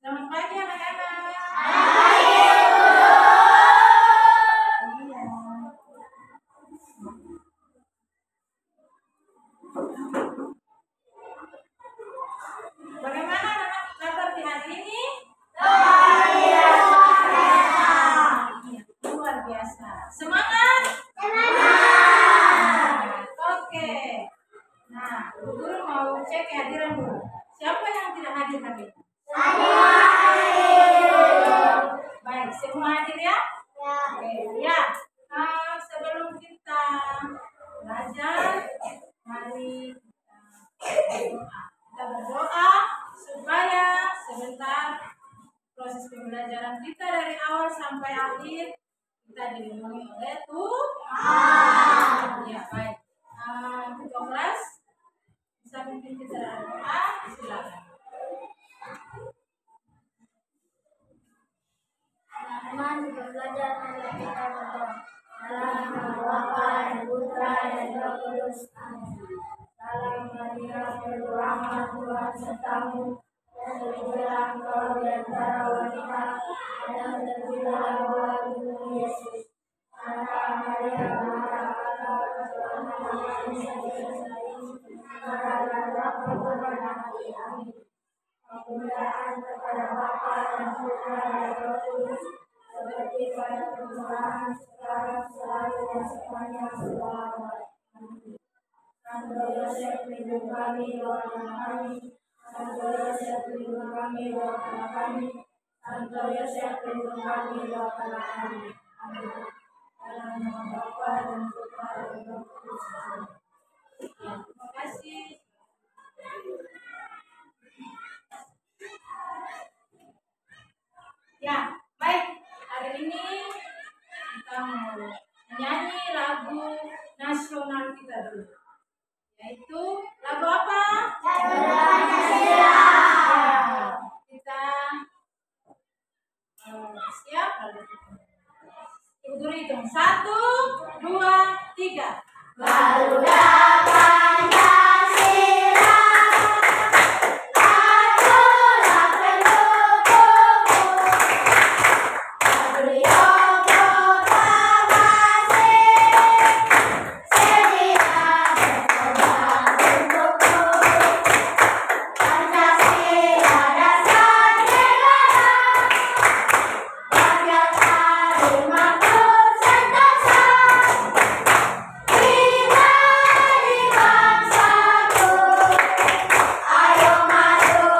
Selamat pagi anak-anak. Bagaimana anak-anak kabar di hari ini? Luar biasa. Semangat? Semangat. Oke. Nah, guru mau cek kehadiran dulu. Siapa yang tidak hadir hari ini? Baik, semua hadir ya? Oke, ya. Sebelum kita belajar, mari berdoa. Kita berdoa supaya sebentar proses pembelajaran kita dari awal sampai akhir kita dilindungi oleh Tuhan. Ya, baik. Ketua kelas bisa pimpin kita dalam doa, silakan. Teman-teman juga belajar adalah kita berdoa. Dalam nama Bapa dan Putra dan Roh Kudus. Amin. Salam Maria, penuh rahmat Tuhan sertamu, dan terpujilah engkau di antara wanita, dan terpujilah buah tubuhmu Yesus. Santa Maria, Mata Allah, Tuhan Amin. Kemuliaan kepada Bapa dan Putra dan Roh Kudus, seperti pada permulaan, sekarang, selalu, dan sepanjang selama-lamanya. Amin. Santo Yosef, lindung kami, doakanlah kami. Santo Yosef, lindung kami, doakanlah kami. Santo Yosef, lindung kami, doakanlah kami. Amin. Dalam nama Bapa dan Putra dan Roh Kudus. Terima kasih. Ya, baik. Hari ini kita mau menyanyi lagu nasional kita dulu. Yaitu lagu apa? Lagu Pancasila. Ya, kita siap lalu. Ibu guru hitung 1, 2, 3. Garuda Pancasila, atulah pendukungmu. Beliau proklamasi, sedia berkorban untukmu. Pancasila dasar negara, rakyat adil makmur sentosa. Kita di bangsaku, ayo maju,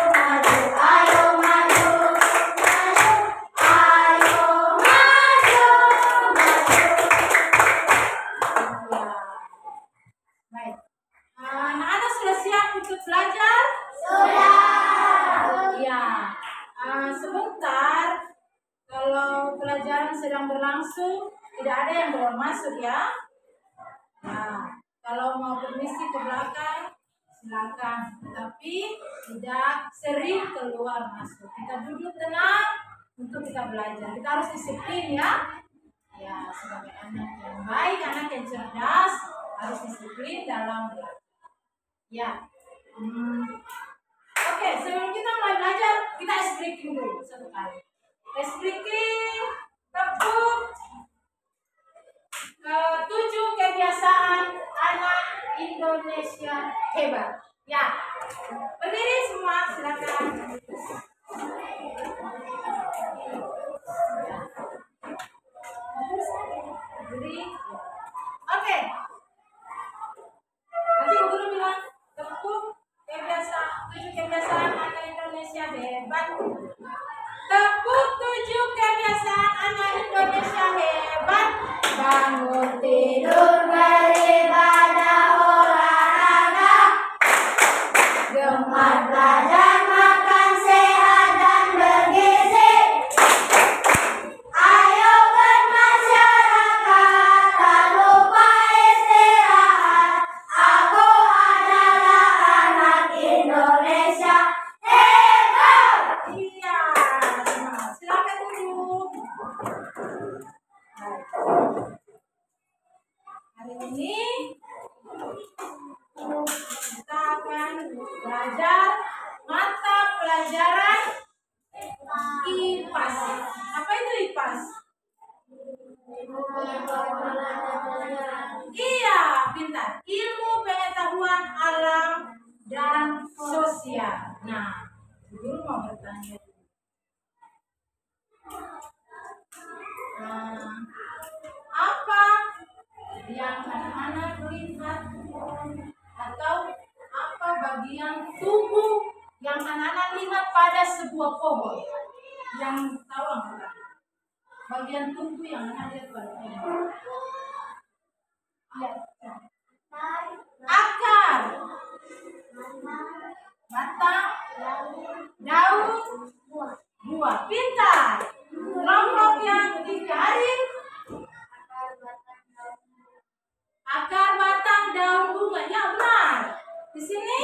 maju, ayo maju, maju, ayo maju, maju. Ya. Baik. Anak-anak sudah siap untuk belajar? Sudah. Ya. Sebentar. Kalau pelajaran sedang berlangsung, tidak ada yang keluar masuk ya. Nah, kalau mau permisi ke belakang, silakan. Tapi tidak sering keluar masuk. Kita duduk tenang untuk kita belajar. Kita harus disiplin ya. Ya, sebagai anak yang baik, anak yang cerdas, harus disiplin dalam belajar. Ya. Oke, sebelum kita mulai belajar, kita ice breaking dulu satu kali. Ice breaking, tepuk. 7 kebiasaan anak Indonesia hebat. Ya, berdiri semua, silakan. Berdiri. Oke. Nanti guru bilang tepuk 7 kebiasaan anak Indonesia hebat. Tepuk 7 kebiasaan anak Indonesia hebat. Bangun tidur, beribadah, olahraga, gemar belajar, makan sehat dan bergizi. Ayo bermasyarakat, tak lupa istirahat. Aku adalah anak Indonesia hebat. Iya. Silakan duduk. Hari ini kita akan belajar mata pelajaran alam, dan sosial. Nah, guru mau bertanya. Apa yang anak-anak lihat atau apa bagian tubuh yang anak-anak lihat pada sebuah pohon? Yang tahu enggak? Bagian tubuh yang anak lihat pada pohon. Ya. Akar, batang, daun, buah. Pintar. Kelompok yang dicari akar, batang, daun, bunga. Ya benar. Di sini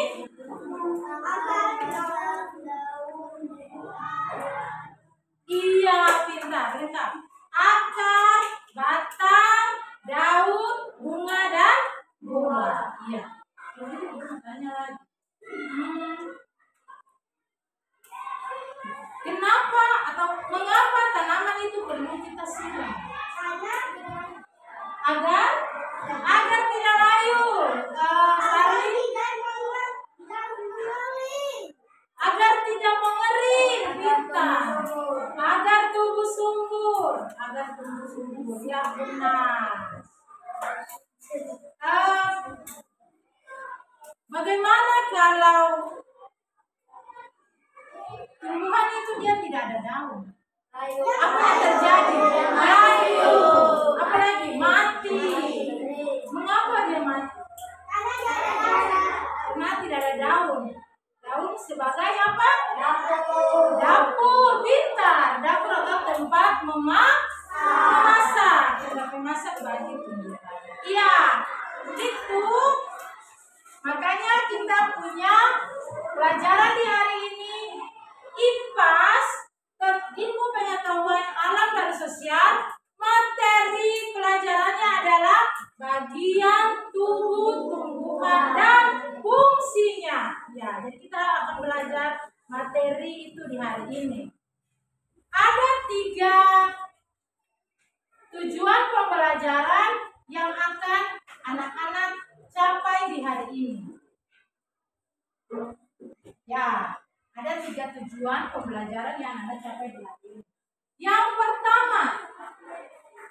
iya, pintar, pintar. Akar, batang, daun, bunga, dan buah. Iya. Tanya lagi. Kenapa atau mengapa tanaman itu perlu kita siram? Agar tidak layu. Agar tidak mengering, pintar. Agar tumbuh subur. Ya benar. Bagaimana kalau tumbuhan itu dia tidak ada daun? Apa yang terjadi? Layu. Apalagi mati. Mengapa dia mati? Karena tidak ada daun. Daun sebagai apa? Dapur, pintar. Dapur atau tempat memasak. Tempat memasak bagi tumbuhan. Iya, itu. Makanya kita punya pelajaran di hari ini IPAS, ilmu pengetahuan alam dan sosial. Materi pelajarannya adalah bagian tubuh tumbuhan dan fungsinya. Ya, jadi kita akan belajar materi itu di hari ini. Ada 3 tujuan pembelajaran yang akan anak-anak capai di hari ini. Ya, ada 3 tujuan pembelajaran yang Anda capai di hari ini. Yang pertama,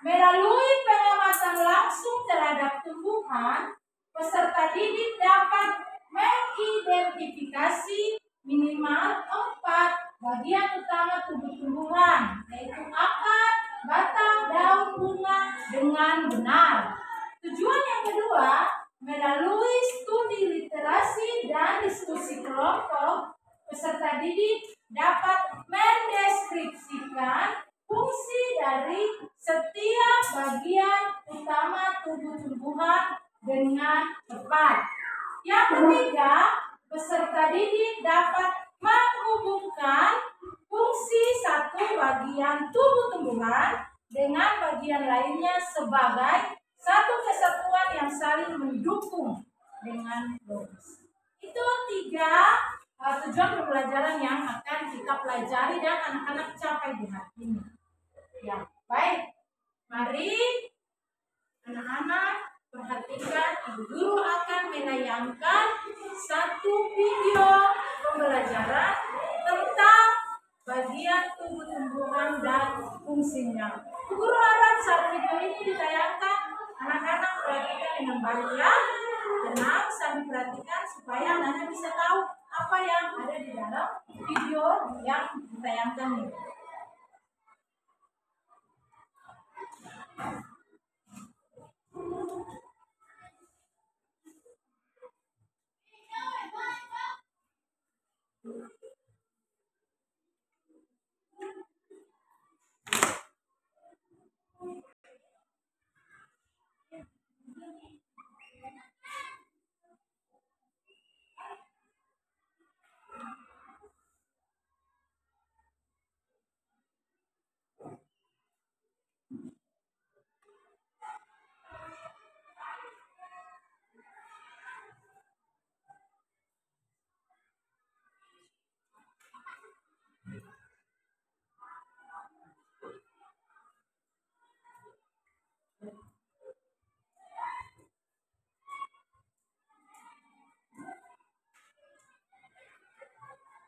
melalui pengamatan langsung terhadap tumbuhan, peserta didik dapat mengidentifikasi minimal 4 bagian utama tubuh tumbuhan, yaitu akar, batang, daun, bunga dengan benar. Tujuan yang kedua, melalui studi literasi dan diskusi kelompok, peserta didik dapat mendeskripsikan fungsi dari setiap bagian utama tubuh tumbuhan dengan tepat. Yang ketiga, peserta didik dapat menghubungkan fungsi satu bagian tubuh tumbuhan dengan bagian lainnya sebagai satu kesatuan yang saling mendukung dengan logis. Itu 3 tujuan pembelajaran yang akan kita pelajari dan anak-anak capai di hari ini. Ya, baik. Mari anak-anak perhatikan, Ibu Guru akan menayangkan satu video pembelajaran tentang bagian tubuh tumbuhan dan fungsinya. Ibu Guru harap saat video ini ditayangkan, anak-anak perhatikan dengan baik ya. Tenang sambil perhatikan supaya anak-anak bisa tahu apa yang ada di dalam video yang ditayangkan ini.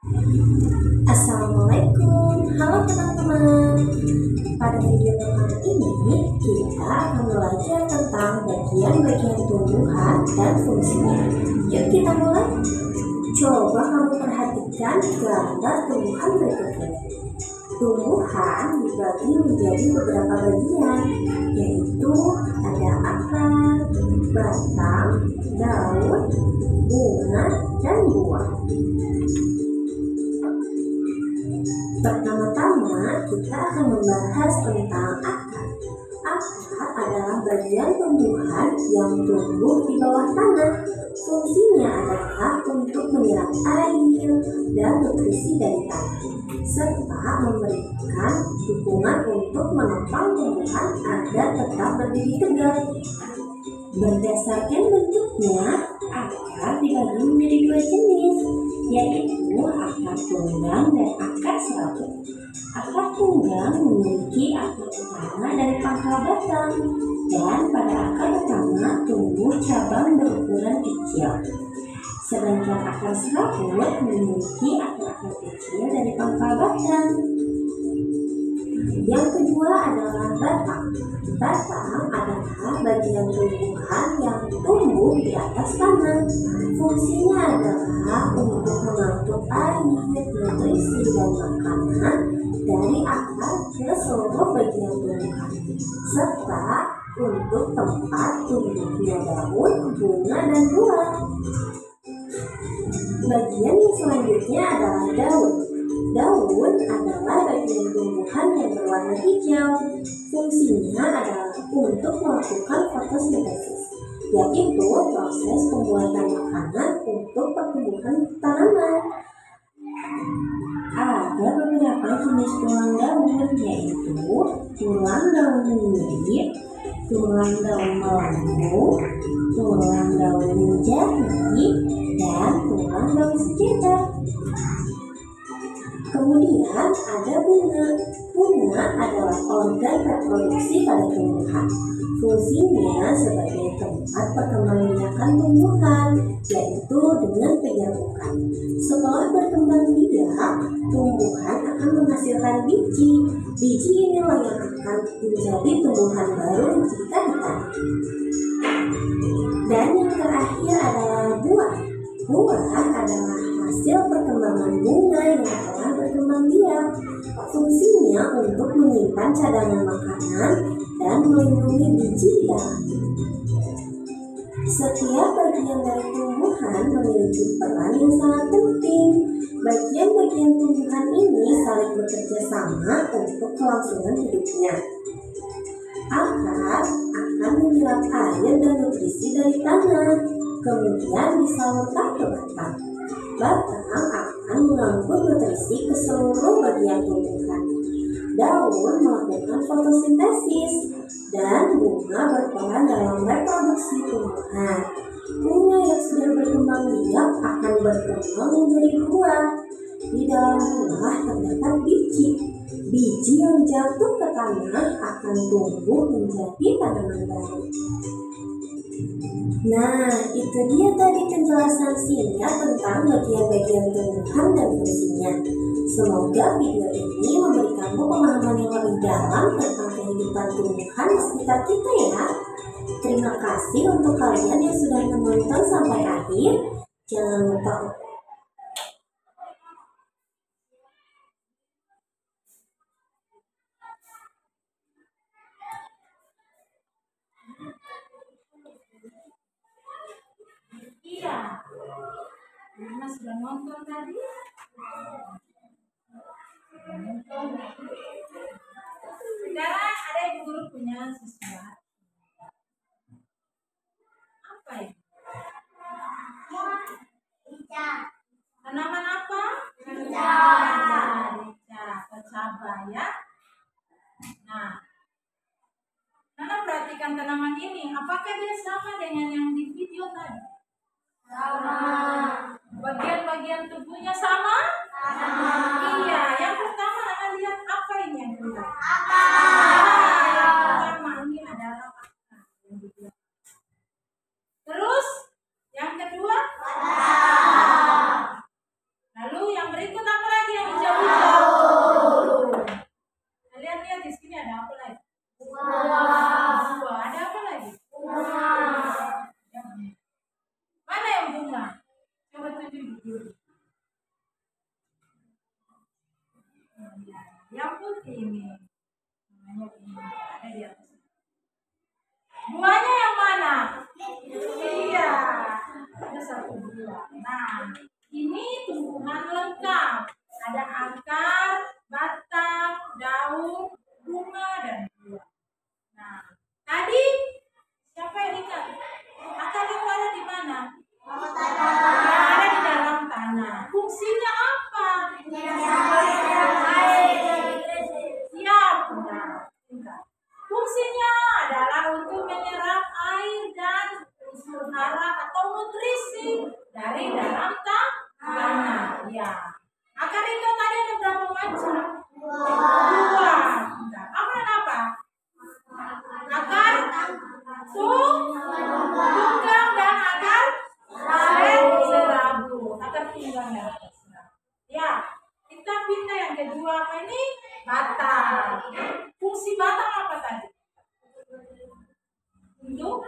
Assalamualaikum, halo teman-teman. Pada video pertama ini kita akan belajar tentang bagian-bagian tumbuhan dan fungsinya. Yuk kita mulai. Coba kamu perhatikan gambar tumbuhan berikut ini. Tumbuhan dibagi menjadi beberapa bagian, yaitu ada akar, batang, daun, bunga, dan buah. Pertama-tama kita akan membahas tentang akar. Akar adalah bagian tumbuhan yang tumbuh di bawah tanah. Fungsinya adalah untuk menyerap air dan nutrisi dari tanah, serta memberikan dukungan untuk menopang tumbuhan agar tetap berdiri tegak. Berdasarkan bentuknya, akar dibagi menjadi dua jenis, yaitu akar tunggang dan akar serabut. Akar tunggang memiliki akar utama dari pangkal batang, dan pada akar utama tumbuh cabang berukuran kecil. Sedangkan akar serabut memiliki akar-akar kecil dari pangkal batang. Yang kedua adalah batang. Batang adalah bagian tumbuhan yang tumbuh di atas tanah. Fungsinya adalah untuk mengangkut air, nutrisi, dan makanan dari akar ke seluruh bagian tumbuhan, serta untuk tempat tumbuhnya daun, bunga, dan buah. Bagian yang selanjutnya adalah daun. Daun adalah bagian tumbuhan yang berwarna hijau. Fungsinya adalah untuk melakukan fotosintesis, yaitu proses pembuatan makanan untuk pertumbuhan tanaman. Ada beberapa jenis tulang daun, yaitu tulang daun menyirip, tulang daun melengkung, tulang daun menjadi, dan tulang daun sejajar. Kemudian ada bunga. Bunga adalah organ reproduksi pada tumbuhan. Fungsinya sebagai tempat perkembangbiakan tumbuhan, yaitu dengan penyarukan. Setelah berkembang biak, tumbuhan akan menghasilkan biji. Biji inilah yang akan menjadi tumbuhan baru jika ditanam. Dan yang terakhir adalah buah. Buah adalah hasil perkembangan bunga yang telah berkembang biak. Fungsinya untuk menyimpan cadangan makanan dan melindungi biji di dalamnya. Setiap bagian dari tumbuhan memiliki peran yang sangat penting. Bagian-bagian tumbuhan ini saling bekerja sama untuk kelangsungan hidupnya. Akar akan menyerap air dan nutrisi dari tanah, kemudian disalurkan ke batang. Batang akan mengangkut nutrisi ke seluruh bagian tumbuhan. Daun melakukan fotosintesis, dan bunga berperan dalam reproduksi tumbuhan. Bunga yang sudah berkembang biak akan berkembang menjadi buah. Di dalam buah terdapat biji. Biji yang jatuh ke tanah akan tumbuh menjadi tanaman baru. Nah, itu dia tadi penjelasan singkat tentang bagian-bagian tumbuhan dan fungsinya. Semoga video ini memberikanmu pemahaman yang lebih dalam tentang kehidupan tumbuhan di sekitar kita ya. Terima kasih untuk kalian yang sudah menonton sampai akhir. Jangan lupa Iya, Mama sudah nonton tadi. Sekarang ada ibu guru punya sesuatu. Apa ya? Rica. Tanaman apa? Rica. Rica atau cabai ya. Nah, Nana perhatikan tanaman ini. Apakah dia sama dengan yang di video tadi? Sama. Bagian-bagian tubuhnya sama? Sama. Iya, yang pertama Nana lihat apa ini yang kedua? Akar. Yang pertama ini adalah akar. Terus yang kedua? Batang. Lalu yang berikut Yang putih ini namanya ini ada di atas. Buahnya yang mana? Iya, ada satu buah. Nah, ini tumbuhan lengkap. Ada akar, batang, daun, bunga, dan buah. Nah, tadi siapa yang ikat? Akar itu ada di mana? Ada di dalam tanah. Fungsinya apa? Siap, benar. Fungsinya adalah untuk menyerap air dan unsur hara atau nutrisi dari dalam tanah. Ya. Akar itu tadi ada berapa macam? Dua. Apa dan apa? Akar tunggang dan akar serabu. Akar tunggang dan akar serabu. Ya. Kita pindah yang kedua apa ini? Batang. Fungsi batang apa tadi? Untuk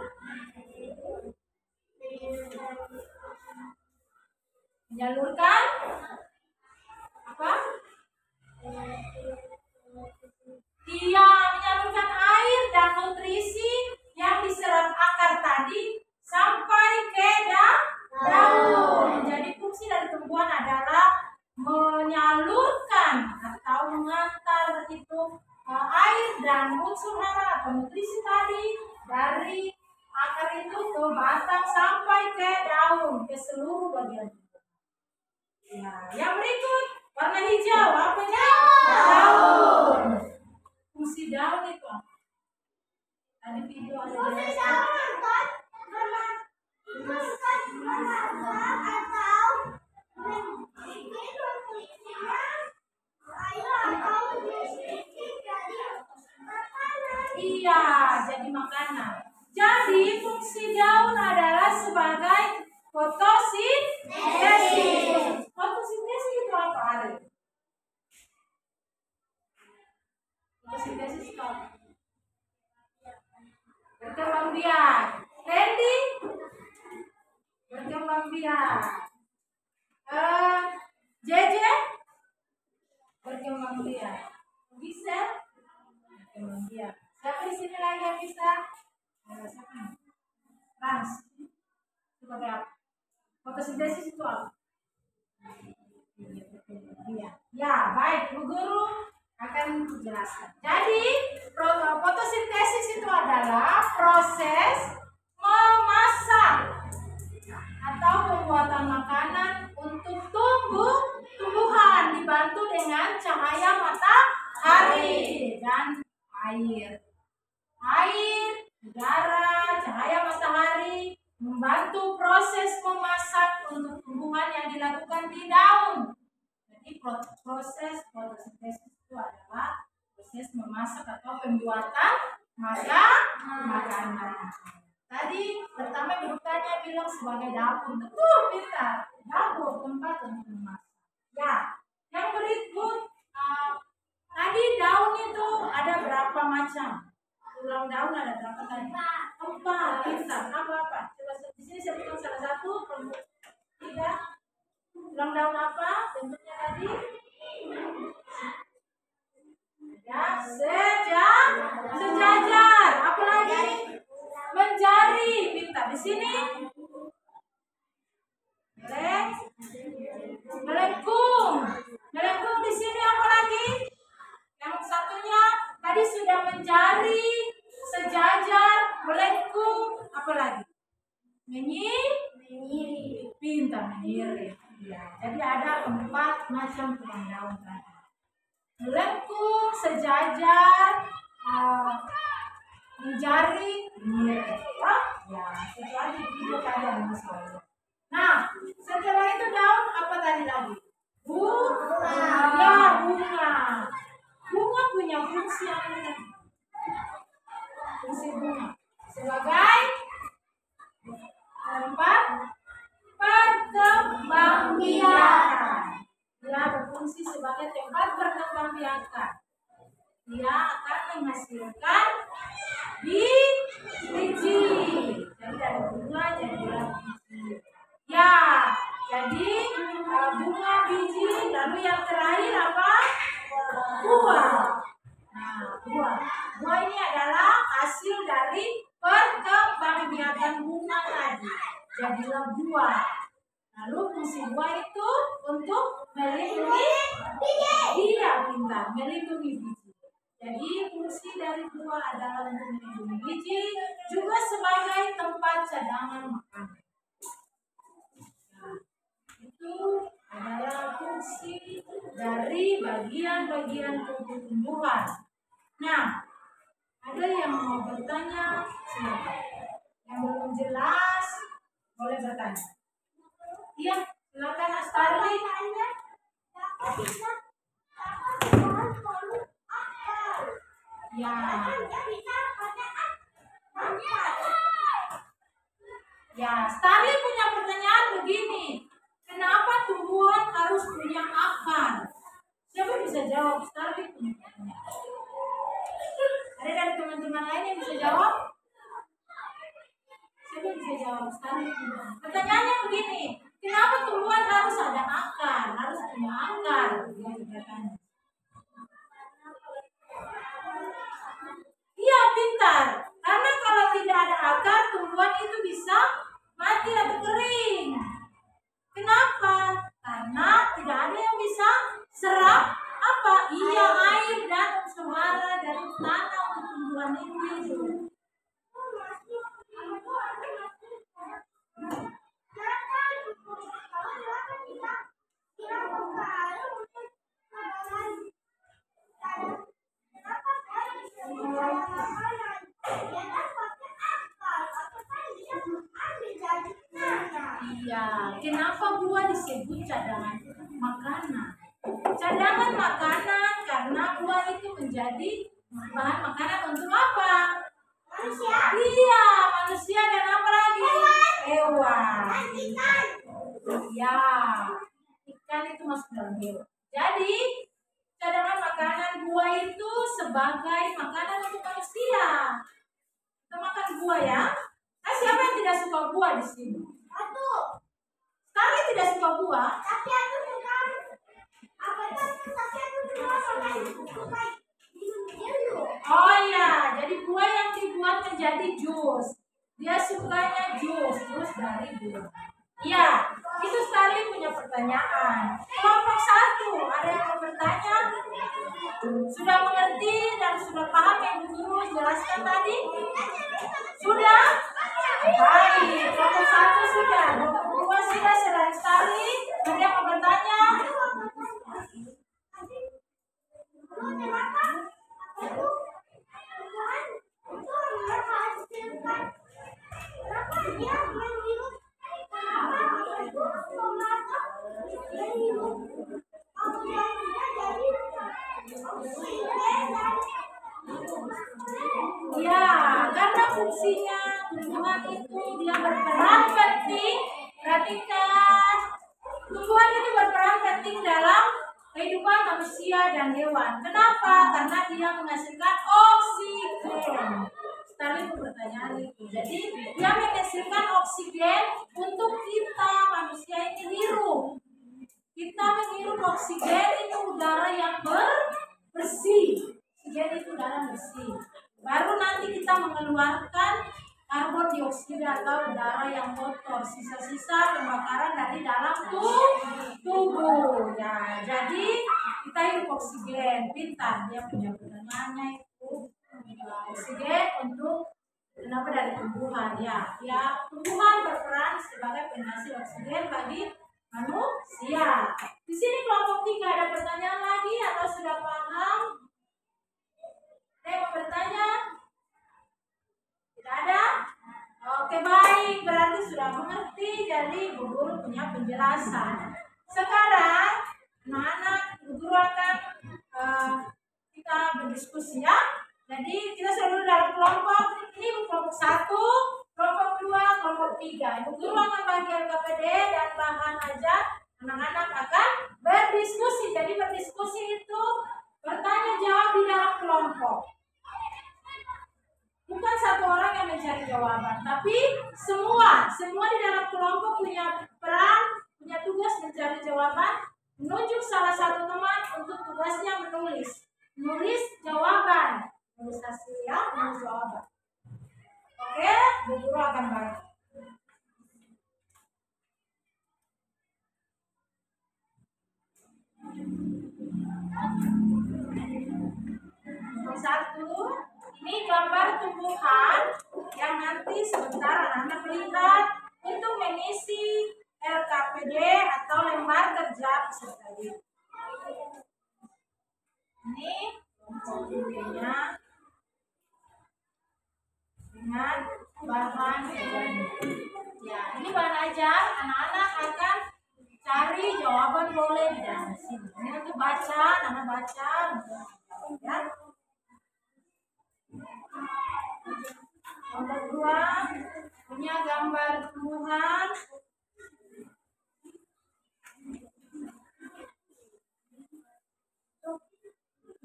menyalurkan apa? Iya, menyalurkan air dan nutrisi yang diserap akar tadi sampai ke daun. Jadi fungsi dari tumbuhan adalah menyalurkan atau mengantar itu air dan unsur hara atau nutrisi tadi dari akar itu ke batang sampai ke daun, ke seluruh bagian tubuh. Ya, yang berikut warna hijau, apanya? Daun. Fungsi daun itu apa? Tadi video ada iya, jadi makanan. Jadi fungsi daun adalah sebagai fotosintesis. Fotosintesis itu apa, Ari? Fotosintesis itu apa? Berkembang biak. Randy? Berkembang biak. JJ? Berkembang biak. Bisa? Berkembang biak. Siapa di sini lagi yang bisa? Siapa? Trans. Sebagai apa? Fotosintesis itu apa? Ya, baik. Bu Guru akan menjelaskan. Jadi, fotosintesis itu adalah proses memasak atau pembuatan makanan untuk tumbuhan dibantu dengan cahaya matahari dan air. Air, udara, cahaya matahari membantu proses memasak untuk tumbuhan yang dilakukan di daun. Jadi proses fotosintesis itu adalah proses memasak atau pembuatan makanan. Tadi pertama ibu tanya bilang sebagai dapur, betul pintar. Dapur tempat untuk memasak. Ya, yang berikut tadi daun itu ada berapa macam? Tulang daun ada berapa tadi? 4. Pintar. Apa? Coba di sini sebutkan salah satu. 3. Tulang daun apa? Bentuknya tadi? Ya, sejajar. Apa lagi? Menjari. Pintar. Di sini? Melengkung. Melengkung di sini apa lagi? Yang satunya tadi sudah menjari, sejajar, melengkung, apa lagi? Menyiri. Pintar, menyiri. Ya, jadi ada 4 macam tulang daun tadi. Melengkung, sejajar, menjari, menyiri. Ya, itu aja video tadi yang bisa. Nah, setelah itu daun apa tadi lagi? Bunga. Ya, bunga. Bunga punya fungsi apa? Fungsi bunga sebagai tempat perkembangbiakan. Dia berfungsi sebagai tempat perkembangbiakan. Dia akan menghasilkan biji. Jadi dari bunga jadilah biji. Ya, jadi bunga, biji, lalu yang terakhir apa? Buah. Nah, buah. Buah ini adalah hasil dari perkembangbiakan bunga tadi. Jadilah buah. Lalu fungsi buah itu untuk melindungi biji. Iya, pintar, melindungi biji. Jadi fungsi dari buah adalah untuk melindungi biji, juga sebagai tempat cadangan makanan. Nah, itu adalah fungsi dari bagian-bagian tubuh tumbuhan. Nah, ada yang mau bertanya? Silakan. Yang belum jelas boleh bertanya. Iya, silakan Astari. Ya. Ya, Starly punya pertanyaan begini. Kenapa tumbuhan harus punya akar? Siapa bisa jawab? Starly punya pertanyaan. Ada dari teman-teman lain yang bisa jawab? Siapa bisa jawab? Starly. Pertanyaannya begini. Kenapa tumbuhan harus ada akar? Harus punya akar? Dia bertanya. Iya, pintar. Karena kalau tidak ada akar, tumbuhan itu bisa mati atau kering. Kenapa? Karena tidak ada yang bisa serap apa? Iya, air dan unsur hara dari tanah untuk tumbuhan itu hidup. Iya, kenapa buah disebut cadangan makanan? Cadangan makanan karena buah itu menjadi bahan makanan untuk apa? Manusia. Iya, manusia dan apa lagi? Hewan. Ya, ikan itu masuk dalam hewan. Jadi, cadangan makanan buah itu sebagai makanan untuk manusia. Kita makan buah ya. Nah, siapa yang tidak suka buah di sini? Starly tidak suka buah. Tapi aku suka. Oh iya, jadi buah yang dibuat menjadi jus. Dia sukanya jus dari buah. Iya, itu Starly punya pertanyaan. Kelompok 1, ada yang mau bertanya? Sudah mengerti dan sudah paham yang guru jelaskan tadi? Sudah? Baik, kelompok 1 sudah. Kelompok 2 sudah selain Starly. Ada yang mau bertanya? Ya, karena fungsinya tumbuhan itu dia berperan penting. Perhatikan, tumbuhan itu berperan penting dalam kehidupan manusia dan hewan. Kenapa? Karena dia menghasilkan oksigen. Starly pertanyaan itu. Jadi dia menghasilkan oksigen untuk kita manusia ini hirup. Kita menghirup oksigen itu udara yang bersih. Oksigen itu udara bersih. Baru nanti kita mengeluarkan karbon dioksida atau udara yang kotor, sisa-sisa pembakaran dari dalam tubuh. Ya, jadi kita hirup oksigen. Pintar, dia punya pertanyaannya itu. Oksigen untuk kenapa dari tumbuhan ya? Ya, tumbuhan berperan sebagai penghasil oksigen bagi manusia. Di sini kelompok 3 ada pertanyaan lagi atau sudah paham? Saya mau bertanya? Tidak ada? Oke, baik, berarti sudah mengerti. Jadi Bu Guru punya penjelasan. Sekarang anak-anak Bu Guru akan kita berdiskusi ya. Jadi kita selalu dalam kelompok. Ini kelompok 1, kelompok 2, kelompok 3. Bu Guru akan bagi LKPD dan bahan ajar. Anak-anak akan berdiskusi. Jadi berdiskusi itu bertanya jawab di dalam kelompok. Bukan satu orang yang mencari jawaban, tapi semua di dalam kelompok punya peran, punya tugas mencari jawaban. jawaban, menunjuk salah satu teman untuk tugasnya menulis jawaban, menulis hasil ya, menulis jawaban. Oke, Bu Guru akan bantu. Nomor 1, ini gambar tumbuhan yang nanti sebentar anak-anak lihat untuk mengisi LKPD atau lembar kerja peserta didik. Ini tumbuhannya dengan bahan ajarnya. Ya, ini bahan ajar, anak-anak akan cari jawaban boleh di dalam sini. Ini untuk baca, anak baca, ya. Nomor 2 punya gambar tumbuhan.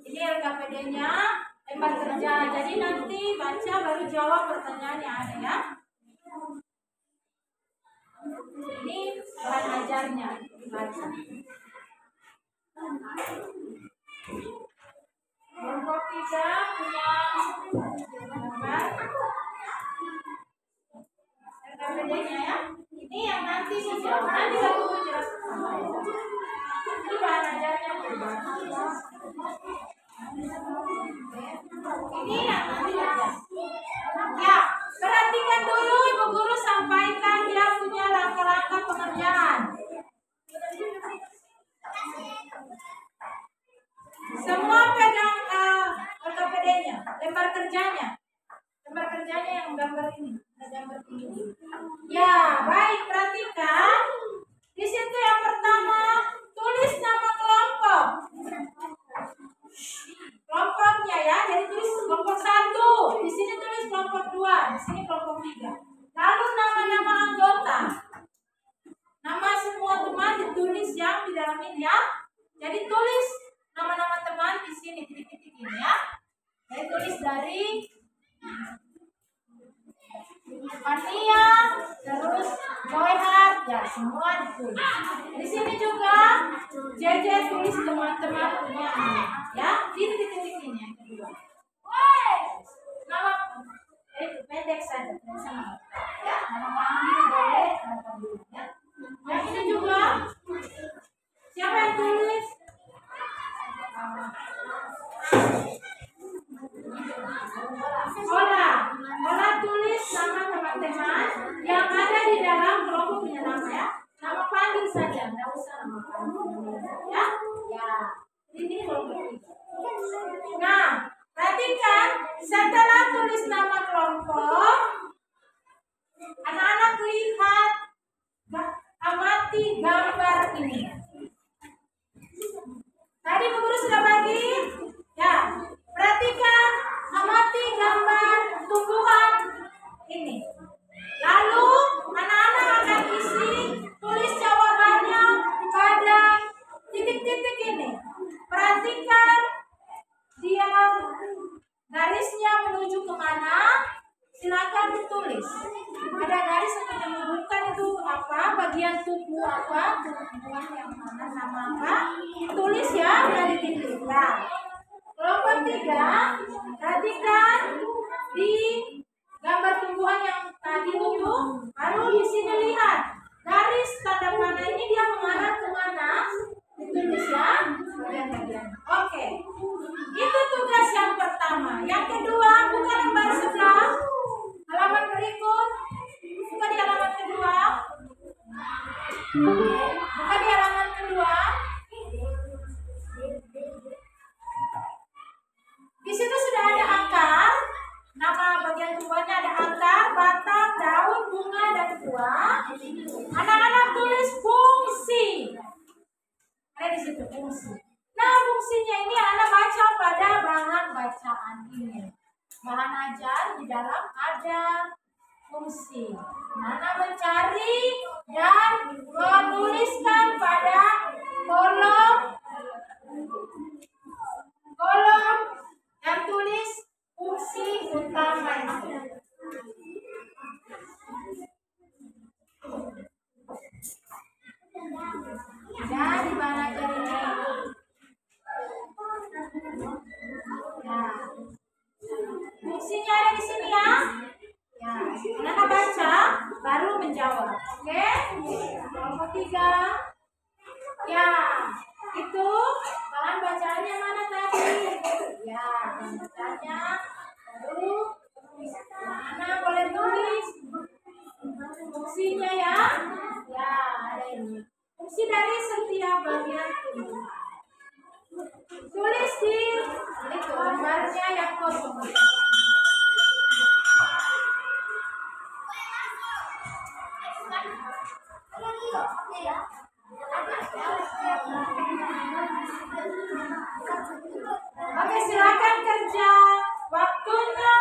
Ini LKPD-nya, lembar kerja. Jadi nanti baca baru jawab pertanyaan yang ada ya. Ini bahan ajarnya, baca. Kelompok 3 punya gambar LKPD-nya ya. Ini yang nanti dijawab. Nanti aku jelaskan. Ini bahan ajarnya. Ini yang nanti ya, perhatikan dulu Ibu Guru sampaikan dia punya langkah-langkah pengerjaan. Semua pegang LKPD-nya, lembar kerjanya yang gambar ini, gambar ini. Ya, baik, perhatikan. Di situ yang pertama, tulis nama kelompok. Kelompoknya ya, jadi tulis kelompok 1. Di sini tulis kelompok 2, di sini kelompok 3. Lalu nama-nama anggota. Nama semua teman ditulis yang di dalam ini ya. Jadi tulis nama-nama teman di sini titik-titik ini ya. Jadi tulis dari Fania, terus Boyhard, ya semua ditulis. Di sini juga JJ tulis teman-teman punya ya di titik-titik ini yang kedua. Nama pendek saja, ya. Nama panggil boleh, nama panggil ya. Yang ini juga siapa yang tulis? Ola tulis nama teman-teman yang ada di dalam kelompok punya nama ya. Nama panggil saja, tidak usah nama panggil ya. Ya, ini kelompok. Nah, perhatikan setelah tulis nama kelompok, anak-anak lihat, amati gambar ini. Tadi Bu Guru sudah bagi, ya. Perhatikan, amati gambar tumbuhan ini. Lalu anak-anak akan isi, tulis jawabannya pada titik-titik ini. Perhatikan dia garisnya menuju kemana, silakan ditulis. Ada garis untuk menunjukkan itu apa, bagian tubuh apa, tumbuhan yang mana, nama apa, tulis ya dari titik. Nah, kelompok 3, perhatikan di gambar tumbuhan yang tadi itu, baru di sini lihat garis tanda panah ini dia mengarah kemana, ditulis ya bagian-bagian. Oke, itu tugas yang pertama. Yang kedua, buka lembar sebelah, halaman berikut, buka di halaman kedua, buka di halaman kedua. Di situ sudah ada akar, nama bagian tumbuhannya ada akar, batang, daun, bunga, dan buah. Anak-anak tulis fungsi. Ada di situ fungsi. Nah, fungsinya ini anak baca pada bahan bacaan ini. Bahan ajar di dalam ada fungsi. Anak mencari dan menuliskan pada kolom yang tulis fungsi utama itu. Dan setiap bagian tubuh. Tulis di itu lembarnya yang kosong. Oke, silakan kerja. Waktunya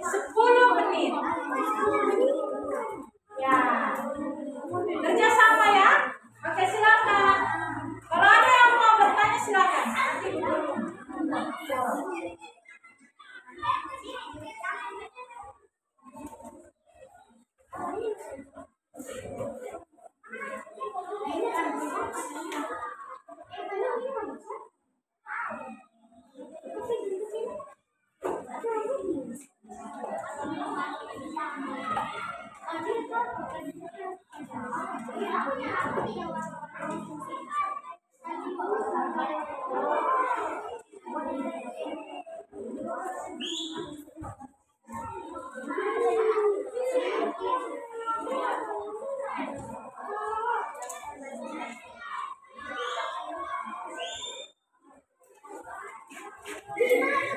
10 menit. Ya. Kerja sama ya. Oke, silakan. Kalau ada yang mau bertanya silakan. Nanti dulu.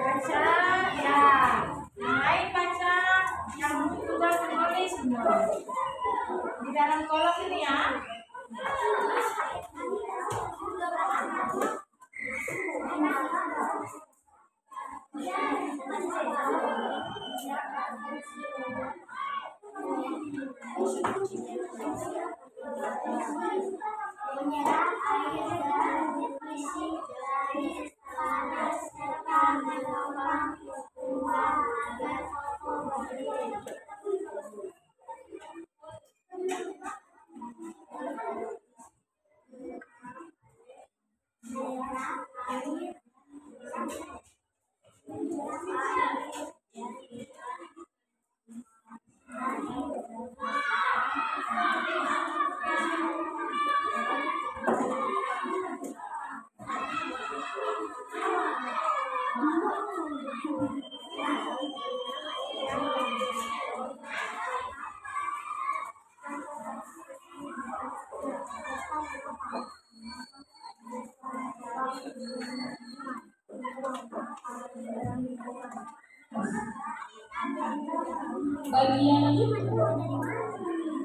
Baca ya. Yang lain baca yang sudah menulis di dalam kolom ini ya. Menyerap air dan nutrisi dari tanah serta menopang tumbuhan agar kokoh berdiri.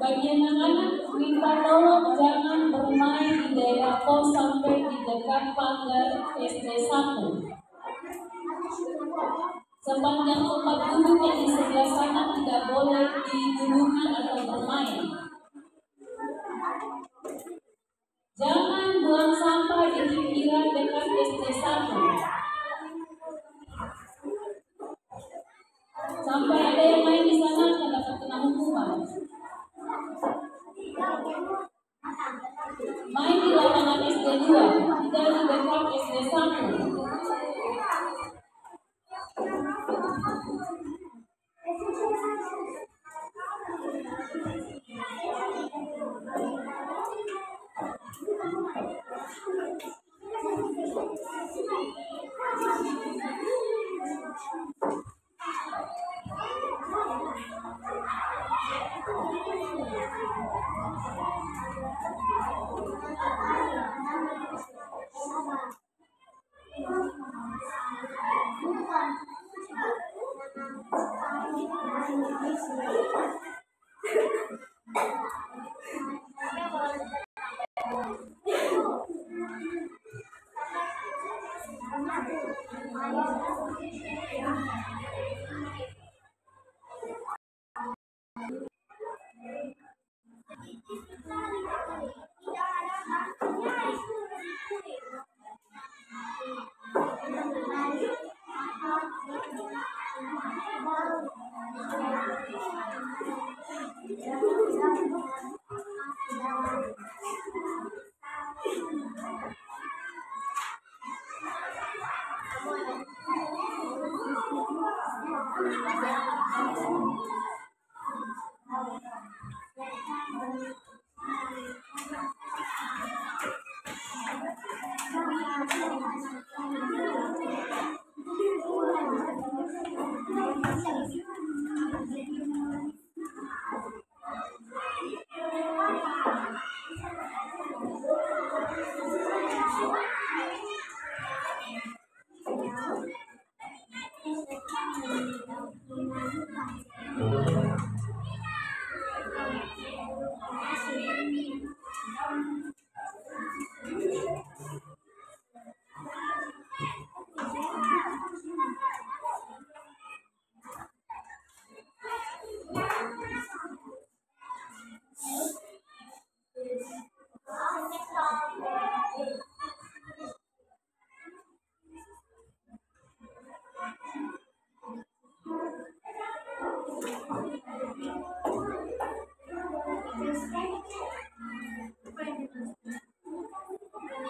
Bagian anak minta tolong jangan bermain di daerah pos sampai di dekat pagar SD 1. Sepanjang tempat duduk yang di sebelah sana tidak boleh diduduki atau bermain. Jangan buang sampah di pinggiran dekat SD 1. Sampai ada yang main di sana akan dapat kena hukuman. Main di lapangan SD 2, tidak di dekat SD 1.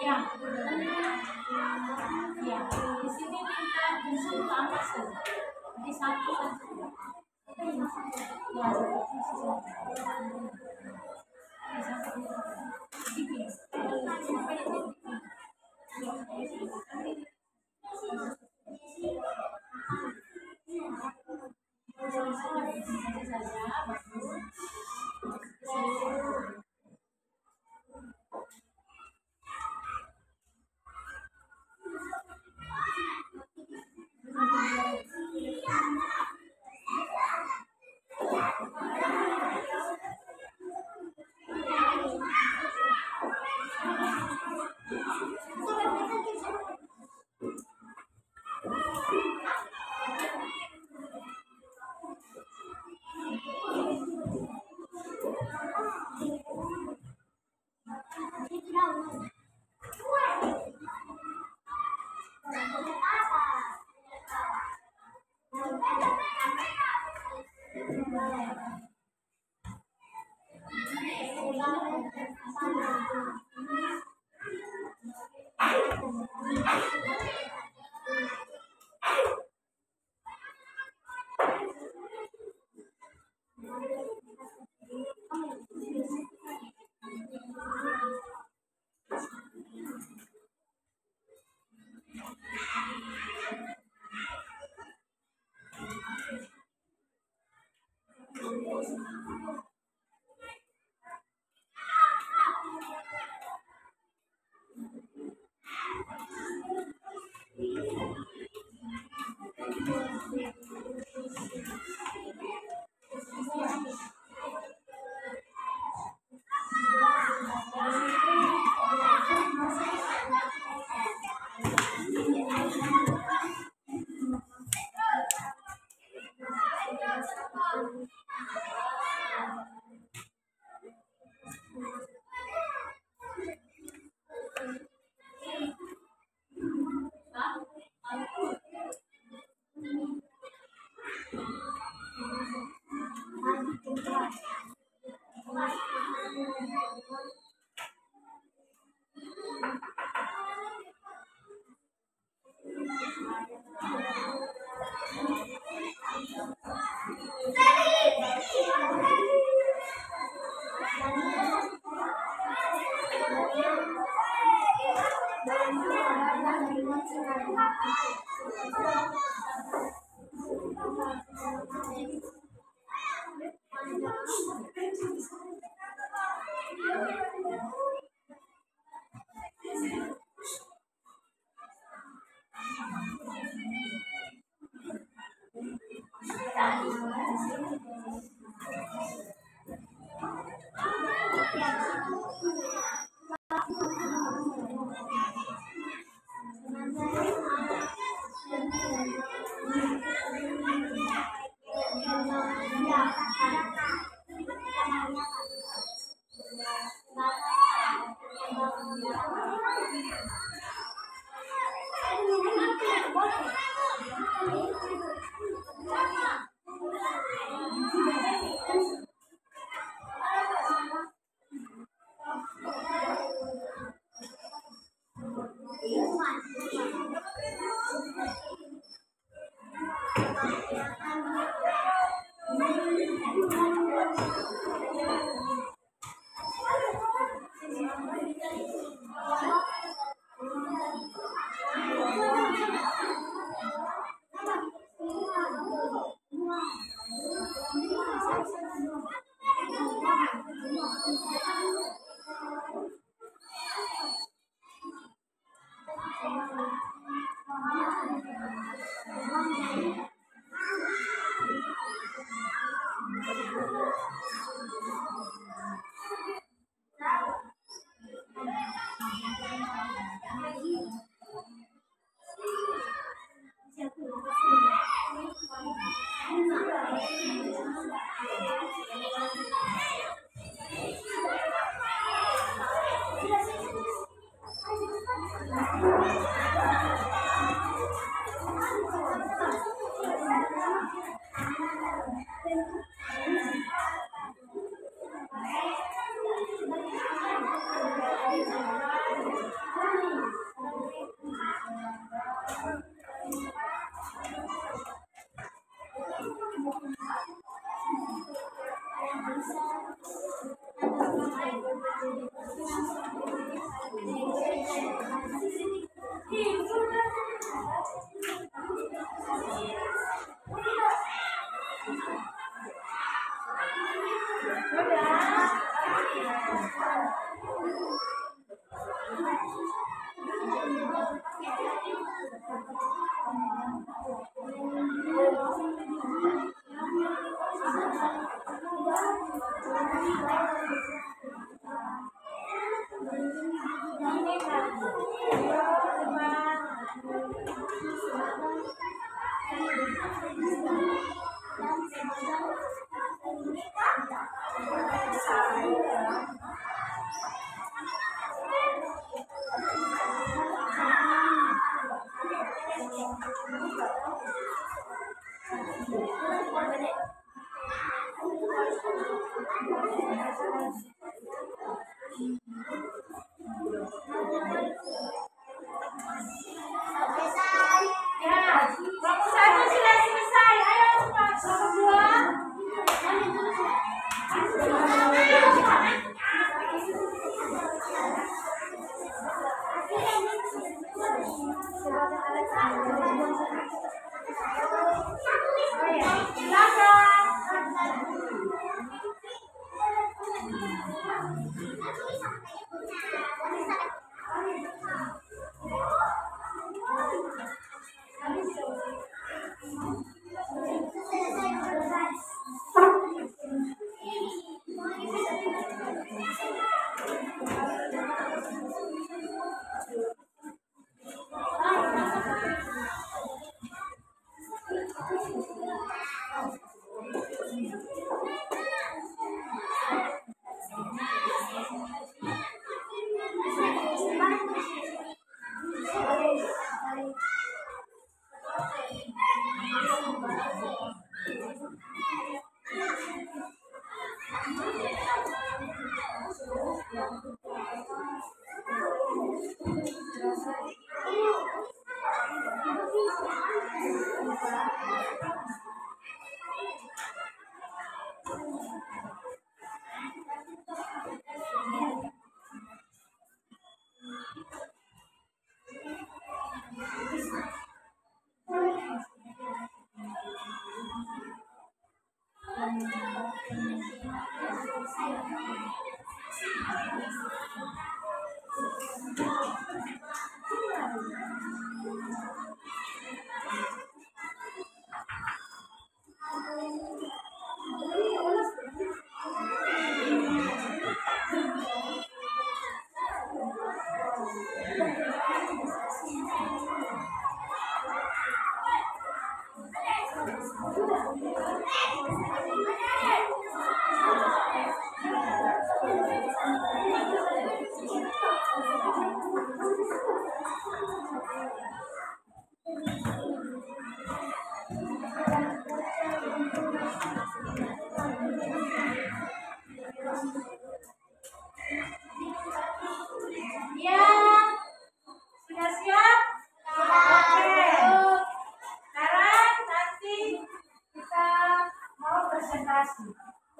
Ya. Ya. Di sini minta unsur tambah saja. Di satu saja. Ya,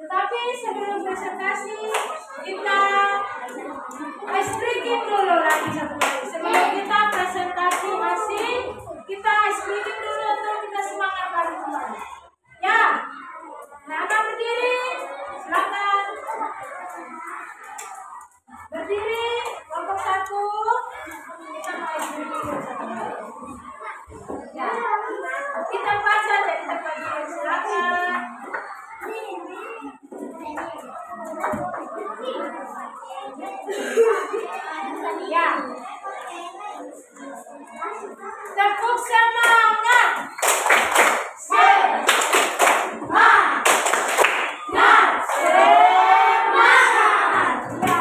Tetapi sebelum presentasi kita ice breaking dulu lagi satu kali. Sebelum kita presentasi masih kita ice breaking dulu untuk kita semangat lagi kembali. Ya, silakan berdiri, silakan berdiri. Kelompok 1 kita mau ice breaking dulu satu kali. Ya, kita baca dari tempat dulu, silakan. Ya, tepuk semangat. Semangat, semangat. Ya,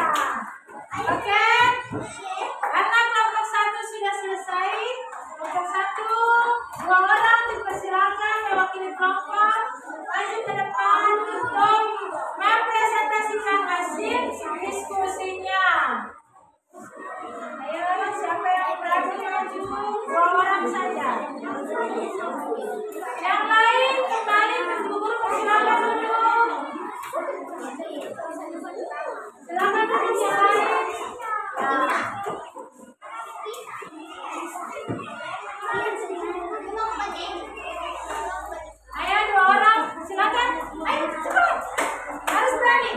oke. Karena kelompok 1 sudah selesai, kelompok 1 2 orang dipersilakan mewakili kelompok maju ke depan untuk mempresentasikan hasil diskusinya. Ayo, siapa yang berani maju? 2 orang saja. Yang lain kembali berduduk, silakan duduk. Silakan duduk yang lain. Ayo 2 orang, silakan. Ayo cepat. Harus berani.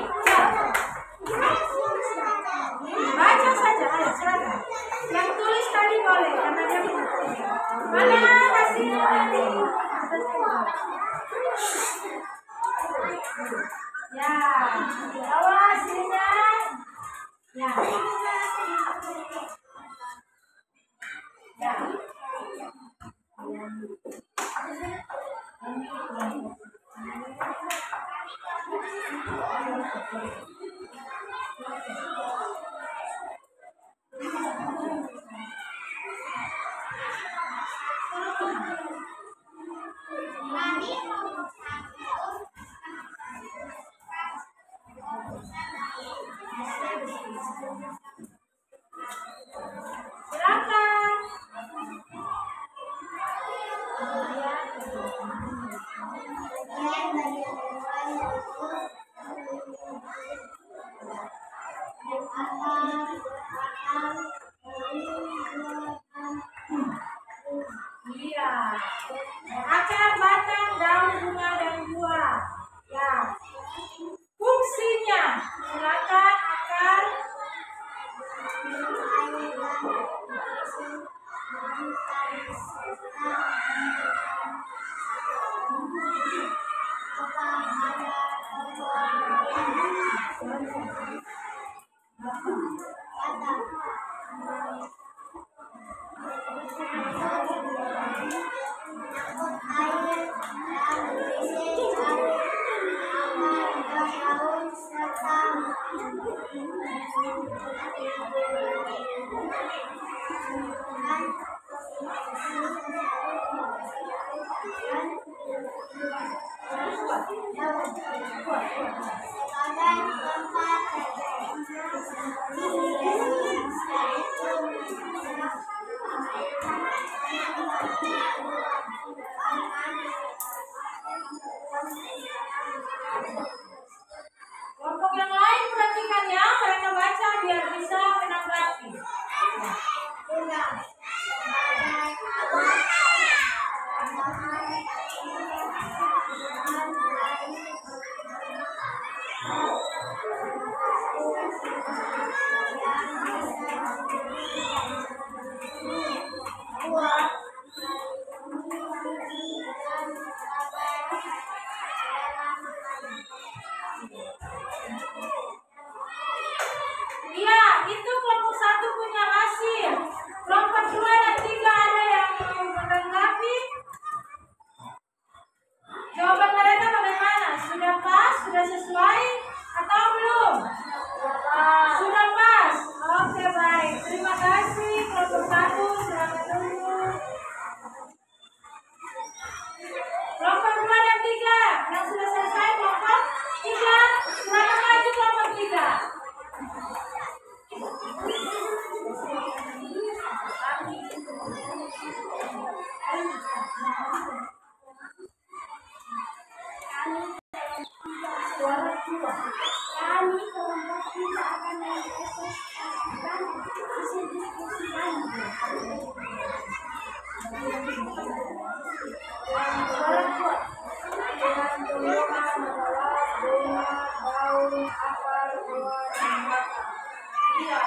Baca saja, ayo silakan. Yang tulis tadi boleh karena dia benar. Mana hasilnya tadi? Ya, bawa hasilnya. Ya. Iya. Akar, batang, daun, bunga, dan buah. Ya. Fungsinya, silakan akar. Kelompok yang lain perhatikan ya, mereka baca biar bisa menanggapi. Iya, itu kelompok 1 punya hasil. Kelompok 2 dan 3 ada yang mau menanggapi? Jawaban mereka bagaimana? Sudah pas? Sudah sesuai? Atau belum? Sudah pas? Oke, baik. Terima kasih. Kelompok 1, silakan dulu. Kelompok 2 dan 3 yang sudah selesai. Kelompok 3, silakan maju kelompok 3. Kami kelompok kita akan mengekspresikan hasil diskusi kami. Dengan tumbuhan adalah bunga, daun, akar, buah, dan batang. Iya.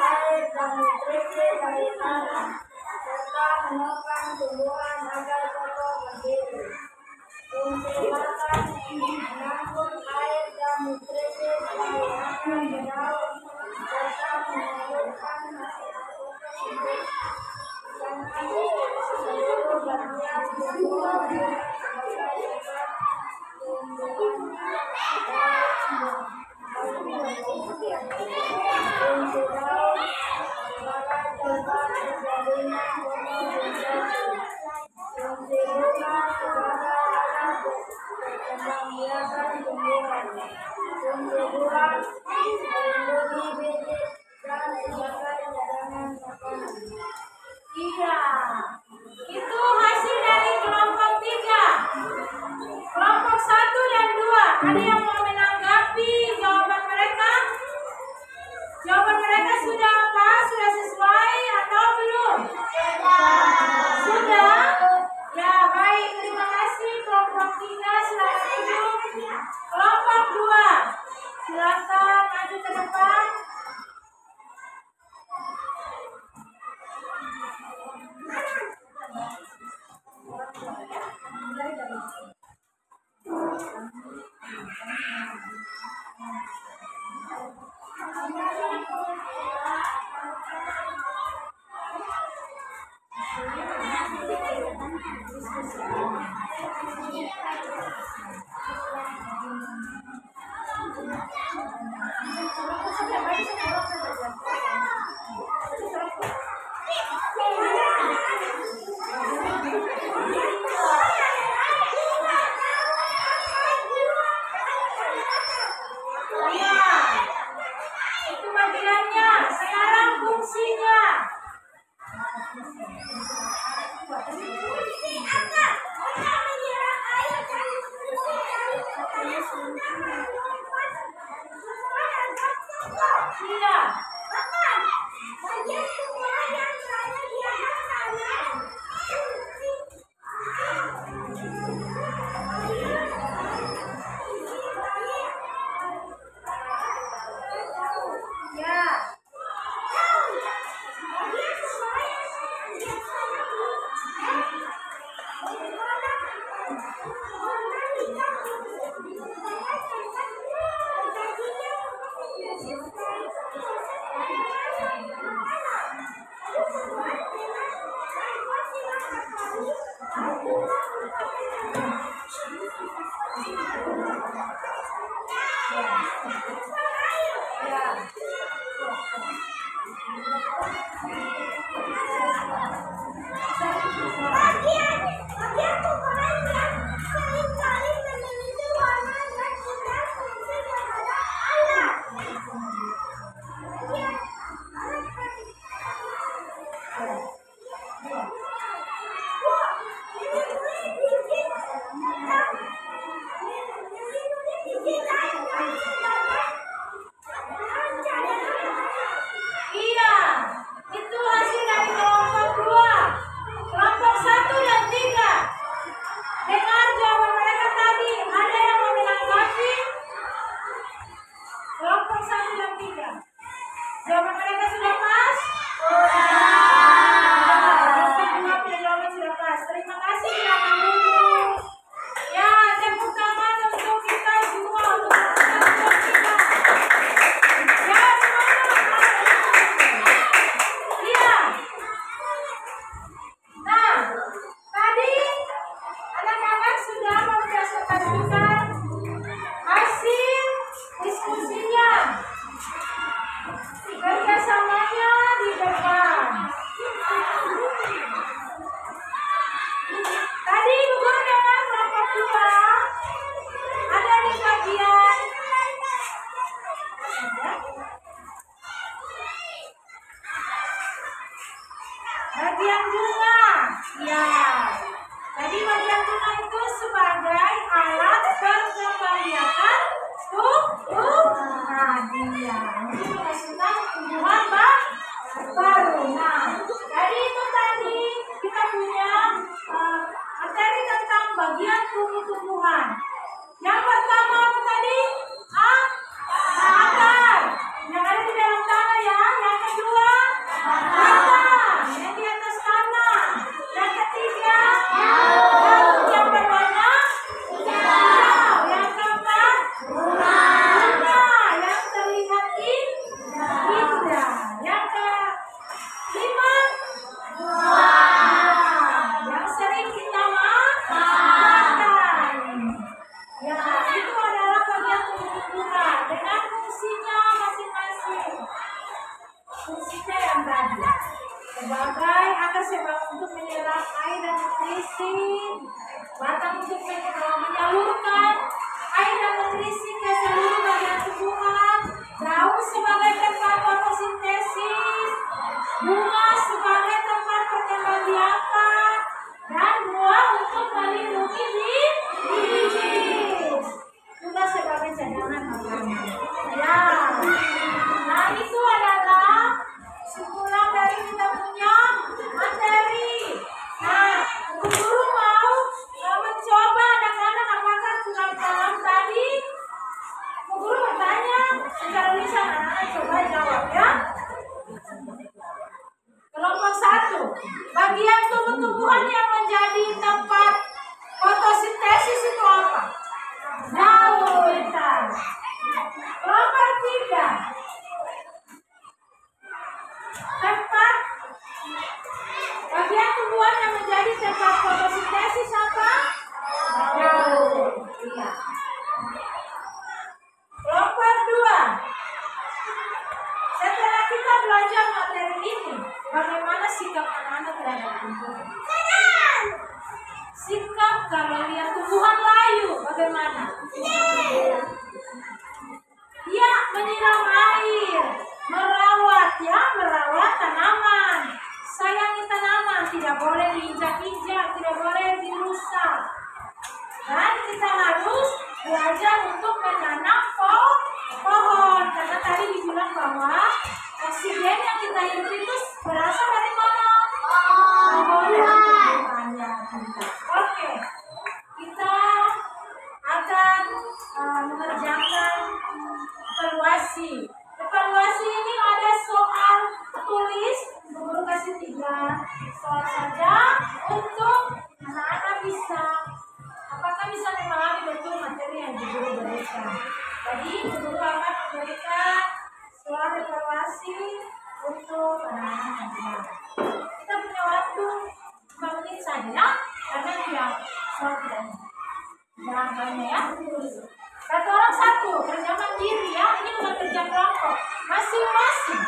Air dan nutrisi dari tanah serta menopang tumbuhan agar kokoh berdiri. Fungsi batang mengangkut air dan nutrisi dari akar ke daun serta menyalurkan hasil fotosintesis yang ada seluruh bagian tubuh sebagai sebab tumbuhannya daun. Fungsi daun sebagai tempat terjadinya fotosintesa. Fungsi bunga sebagai alat perkembangbiakan tumbuhan. Fungsi buah melindungi bibit dan sebagai cadangan makanan. Iya. Itu hasil dari kelompok 3. Kelompok 1 dan 2, ada yang mau menanggapi jawaban mereka? Jawaban mereka sudah apa? Sudah sesuai atau belum? Sudah? Ya, baik. Terima kasih. Kelompok 3, silakan duduk. Kelompok 2, silakan maju ke depan. Iya, itu hasil dari kelompok 2. Kelompok 1 dan 3. Dengar jawaban mereka tadi. Ada yang mau menanggapi? Kelompok 1 dan 3. Jawaban mereka sudah pas? Kelompok 2 punya jawaban sudah pas. Terima kasih silakan duduk. Ya, tepuk tangan untuk kita semua, untuk teman-teman kita. Ya, semangat. Iya. Nah, tadi anak-anak sudah mempresentasikan hasil diskusinya, kerjasamanya di depan. Tadi Ibu Guru dengan kelompok 2 ada di bagian bunga. Ya. Jadi bagian bunga itu sebagai alat perkembangbiakan hadiah untuk menghasilkan tumbuhan baru. Nah, jadi itu tadi kita punya materi tentang bagian tumbuh-tumbuhan. Yang pertama apa tadi? Akar. Yang ada di dalam tanah ya. Yang kedua, batang yang di atas tanah. Yang ketiga, daun yang berwarna hijau. Yang keempat, bunga yang terlihat indah. Yang kelima, yang sering kita makan. Ya, itu adalah bagian tumbuh-tumbuhan dengan fungsinya masing-masing. Fungsinya yang tadi sebagai akar untuk menyerap air dan nutrisi, batang untuk menyalurkan air dan nutrisi ke seluruh bagian tumbuhan, daun sebagai tempat fotosintesis, bunga sebagai tempat perkembangbiakan, dan buah untuk melindungi biji. Juga sebagai cadangan makanan. Ya, nah itu adalah simpulan dari kita punya materi. Nah, guru mau mencoba anak-anak apakah kurang paham tadi? Guru bertanya secara lisan, anak-anak coba jawab ya. Kelompok 1, bagian tumbuh-tumbuhan yang menjadi tempat fotosintesis itu apa? Daun. Kelompok 3, tempat bagian tumbuhan yang menjadi tempat fotosintesis apa? Daun. Iya. Kelompok 2, setelah kita belajar materi ini, bagaimana sikap anak-anak terhadap tumbuhan? Sikap kalau lihat tumbuhan layu, bagaimana? Ya, menyiram air, merawat tanaman, sayangi tanaman, tidak boleh diinjak-injak, tidak boleh dirusak. Dan kita harus belajar untuk menanam pohon, karena tadi dibilang bahwa oksigen yang kita hirup itu berasal dari mana? Pohon dan tumbuhannya. Oke, kita akan mengerjakan evaluasi. Evaluasi ini ada soal tulis, guru kasih 3 soal saja untuk anak-anak bisa. Apakah yang Ibu Guru berikan. Jadi Ibu Guru akan memberikan suara evaluasi untuk anak-anak yang benar. Kita punya waktu 5 menit saja ya, karena dia soal tidak jangan banyak ya. Satu orang satu, kerja mandiri ya, ini bukan kerja kelompok, masing-masing.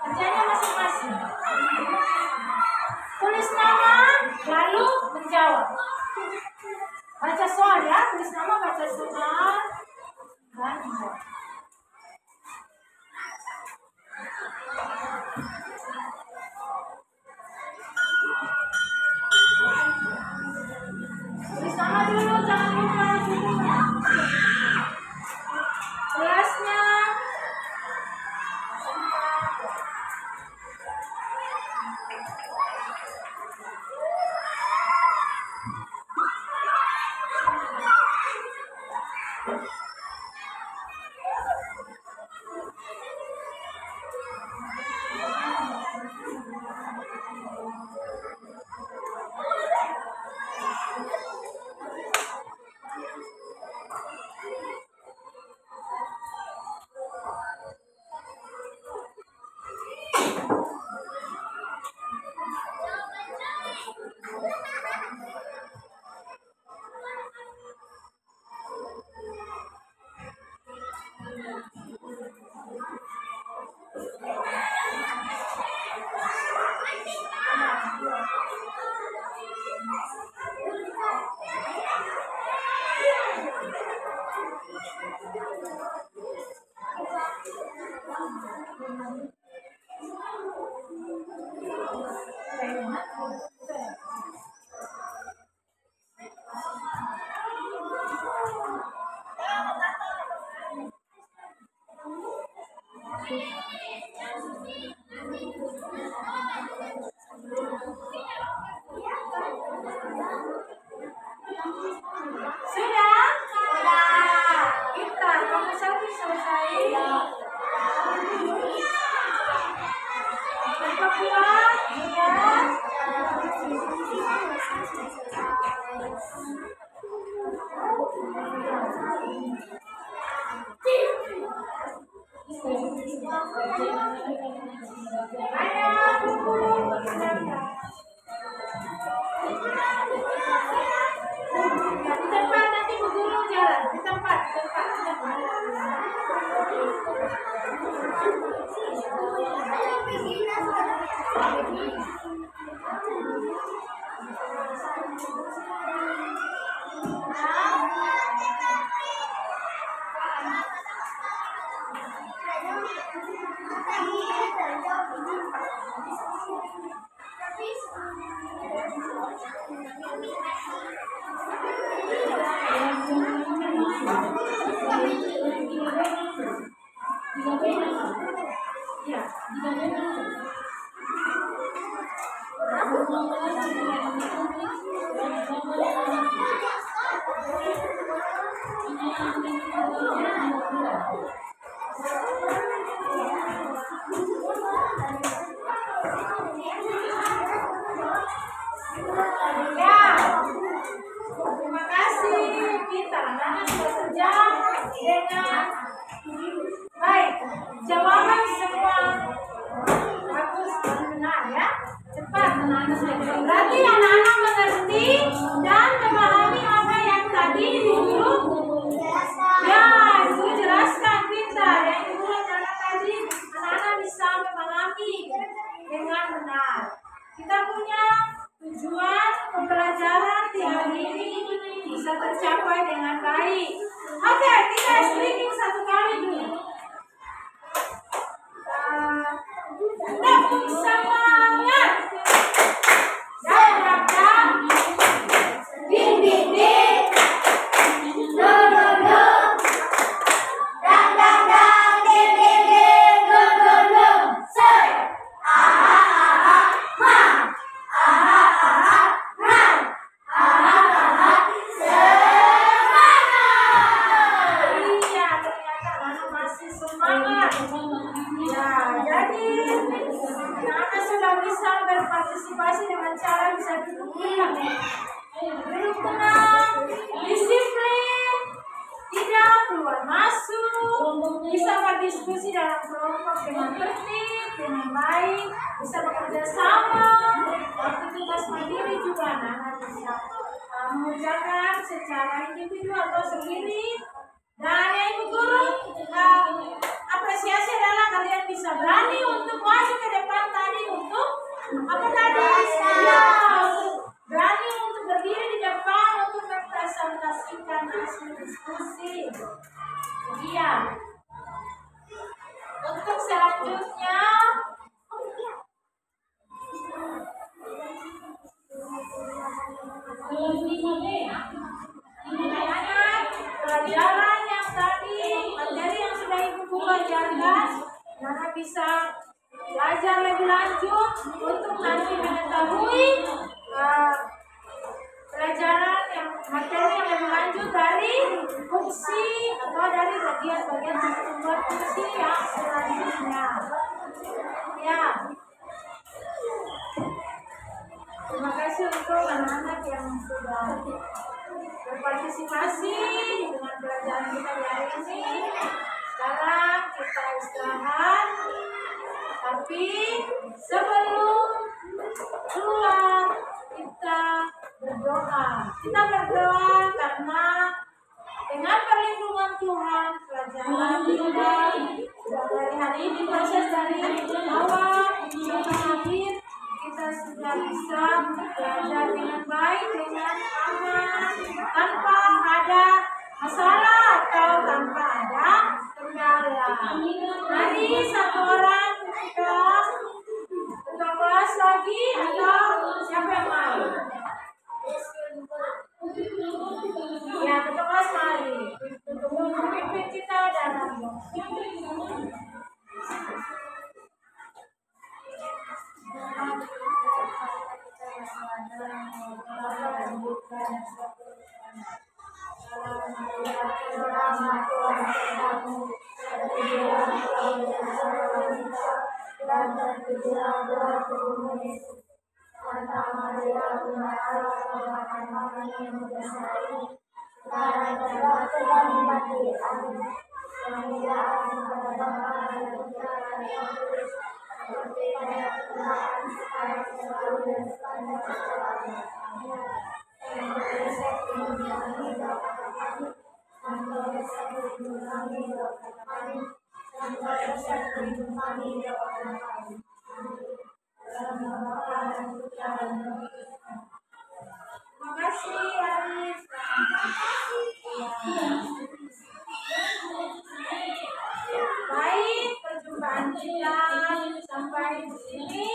Kerjanya masing-masing. Tulis nama, lalu menjawab. Baca soal ya, tulis nama, baca soal, dan menjawab. Tulis nama dulu, jangan lupa bukunya. Kelasnya. Sudah? Kita, kamu satu selesai. Kita pulang, ya. Ayo, di tempat nanti Bu Guru jalan, di tempat. Terima kasih. Kita anak-anak sudah kerja dengan baik. Jawaban semua bagus dan benar ya. Cepat anak-anak sudah kerja. Berarti anak-anak mengerti dan memahami apa yang tadi Ibu Guru ya, Ibu Guru jelaskan pintar. Yang Ibu Guru jelaskan tadi anak-anak bisa memahami dengan benar. Kita punya tujuan pembelajaran di hari ini bisa tercapai dengan baik. Oke, kita streaming satu kali dulu. Tepuk semangat. Dan belakang. Ding ding ding. Do do do. Dang dang dang. Ding ding ding. Do do do. Say. Aha aha. Ha. Aha aha. Ha. Aha aha. Semangat. Iya, ternyata anak masih semangat. Ya, jadi anak tertib dengan baik, bisa bekerja sama, waktu tugas mandiri juga anak-anak bisa mengerjakan secara individual atau sendiri. Dan ya Ibu Guru, apresiasi adalah kalian bisa berani untuk masuk ke depan tadi untuk apa tadi? Ya, berani untuk berdiri di depan untuk mempresentasikan hasil diskusi. Iya. Untuk selanjutnya, kelas 5B. anak-anak pelajaran yang tadi, materi yang sudah Ibu Guru ajarkan, anak bisa belajar lebih lanjut untuk nanti mengetahui pelajaran yang materi yang lebih lanjut dari fungsi atau dari bagian-bagian membuat fungsi yang selanjutnya. Ya. Terima kasih untuk anak-anak yang sudah berpartisipasi dengan pelajaran kita di hari ini. Sekarang kita istirahat. Tapi sebelum keluar kita berdoa. Kita berdoa karena dengan perlindungan Tuhan pelajaran kita dari hari ini proses dari awal sampai akhir kita sudah bisa belajar dengan baik, dengan aman, tanpa ada masalah atau tanpa ada kendala. Mari satu orang ketua kelas lagi atau siapa yang mau? Ya, ketua kelas mari untuk memimpin kita dalam Terima kasih Aris. Baik, perjumpaan kita sampai di sini.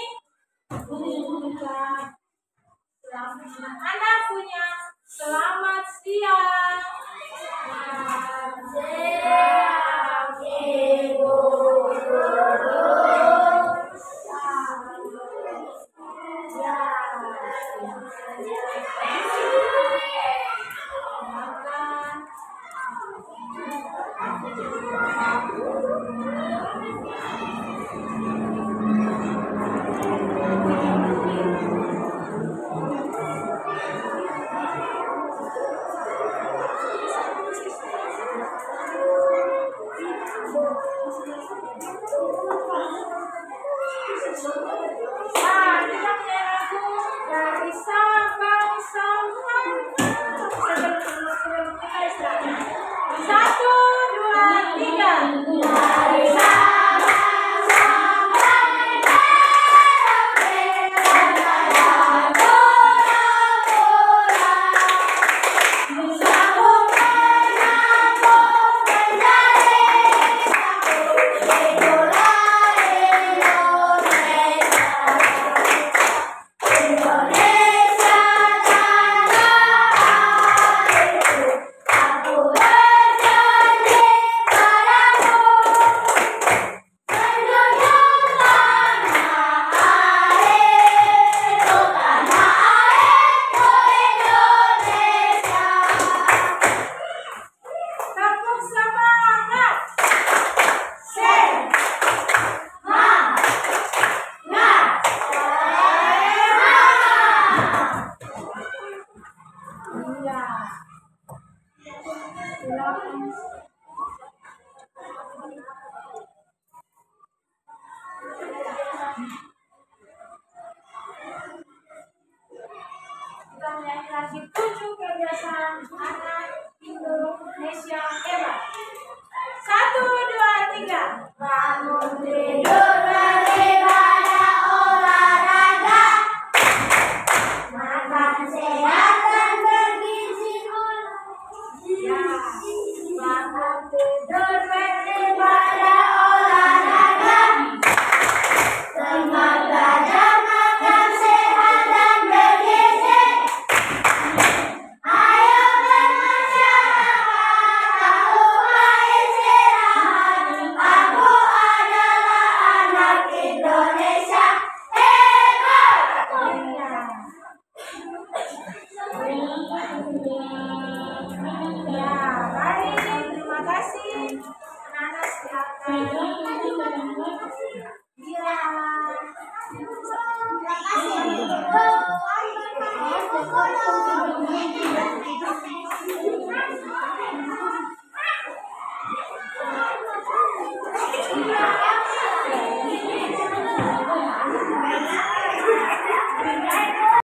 Kita anak punya selamat siang. Selamat siang, Ibu Guru. Satu, dua, tiga. Indonesia